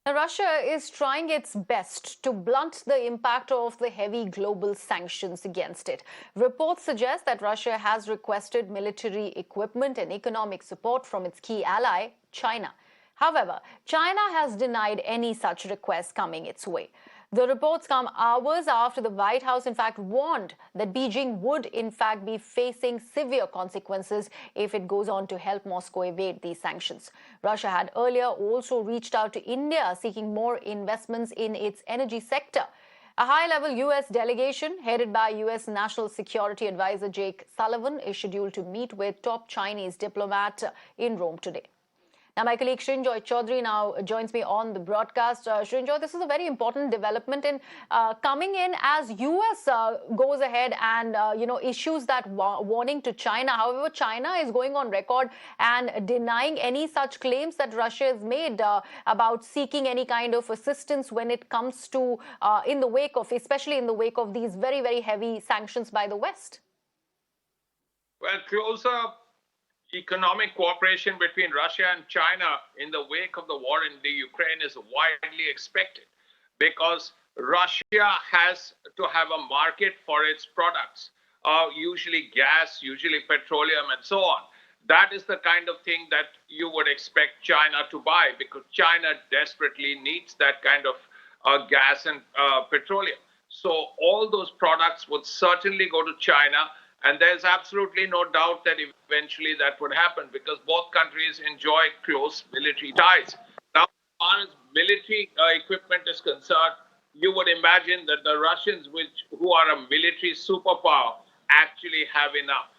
Now, Russia is trying its best to blunt the impact of the heavy global sanctions against it. Reports suggest that Russia has requested military equipment and economic support from its key ally, China. However, China has denied any such requests coming its way. The reports come hours after the White House, in fact, warned that Beijing would, in fact, be facing severe consequences if it goes on to help Moscow evade these sanctions. Russia had earlier also reached out to India seeking more investments in its energy sector. A high-level U.S. delegation headed by U.S. National Security Advisor Jake Sullivan is scheduled to meet with top Chinese diplomat in Rome today. Now, my colleague Srinjoy Chaudhary now joins me on the broadcast. Srinjoy, this is a very important development in coming in as U.S. Goes ahead and issues that warning to China. However, China is going on record and denying any such claims that Russia has made about seeking any kind of assistance when it comes to especially in the wake of these very, very heavy sanctions by the West. Well, closer economic cooperation between Russia and China in the wake of the war in the Ukraine is widely expected because Russia has to have a market for its products, usually gas, usually petroleum, and so on. That is the kind of thing that you would expect China to buy because China desperately needs that kind of gas and petroleum. So all those products would certainly go to China. And there's absolutely no doubt that eventually that would happen because both countries enjoy close military ties. Now, as far as military equipment is concerned, you would imagine that the Russians, who are a military superpower, actually have enough.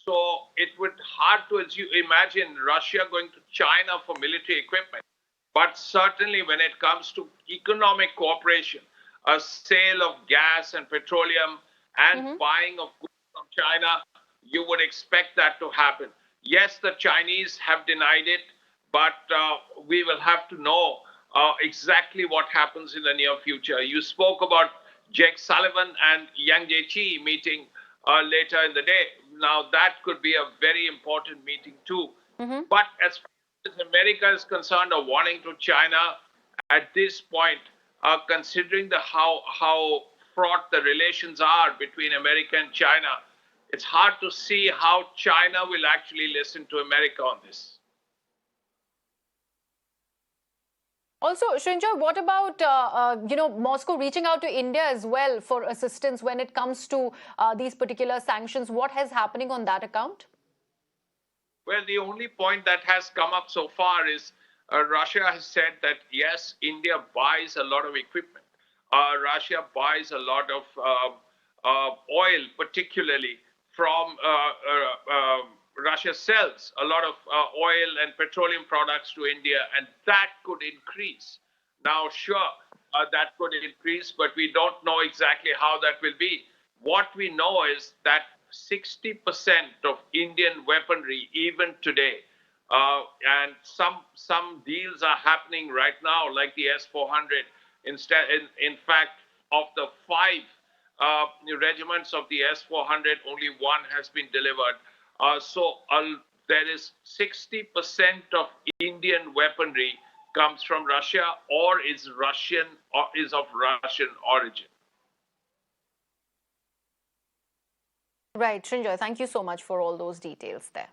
So it would hard to imagine Russia going to China for military equipment. But certainly when it comes to economic cooperation, a sale of gas and petroleum and buying of goods from China, you would expect that to happen. Yes, the Chinese have denied it, but we will have to know exactly what happens in the near future. You spoke about Jake Sullivan and Yang Jiechi meeting later in the day. Now, that could be a very important meeting too. But as far as America is concerned, a warning to China at this point, considering how fraught the relations are between America and China, it's hard to see how China will actually listen to America on this. Also, Srinjoy, what about Moscow reaching out to India as well for assistance when it comes to these particular sanctions? What is happening on that account? Well, the only point that has come up so far is Russia has said that yes, India buys a lot of equipment. Russia buys a lot of oil, particularly from Russia sells a lot of oil and petroleum products to India, and that could increase. Now, sure, that could increase, but we don't know exactly how that will be. What we know is that 60% of Indian weaponry, even today, and some deals are happening right now, like the S-400. In fact, of the 5 regiments of the S-400, only 1 has been delivered. There is 60% of Indian weaponry comes from Russia or is of Russian origin. Right, Srinjoy, thank you so much for all those details there.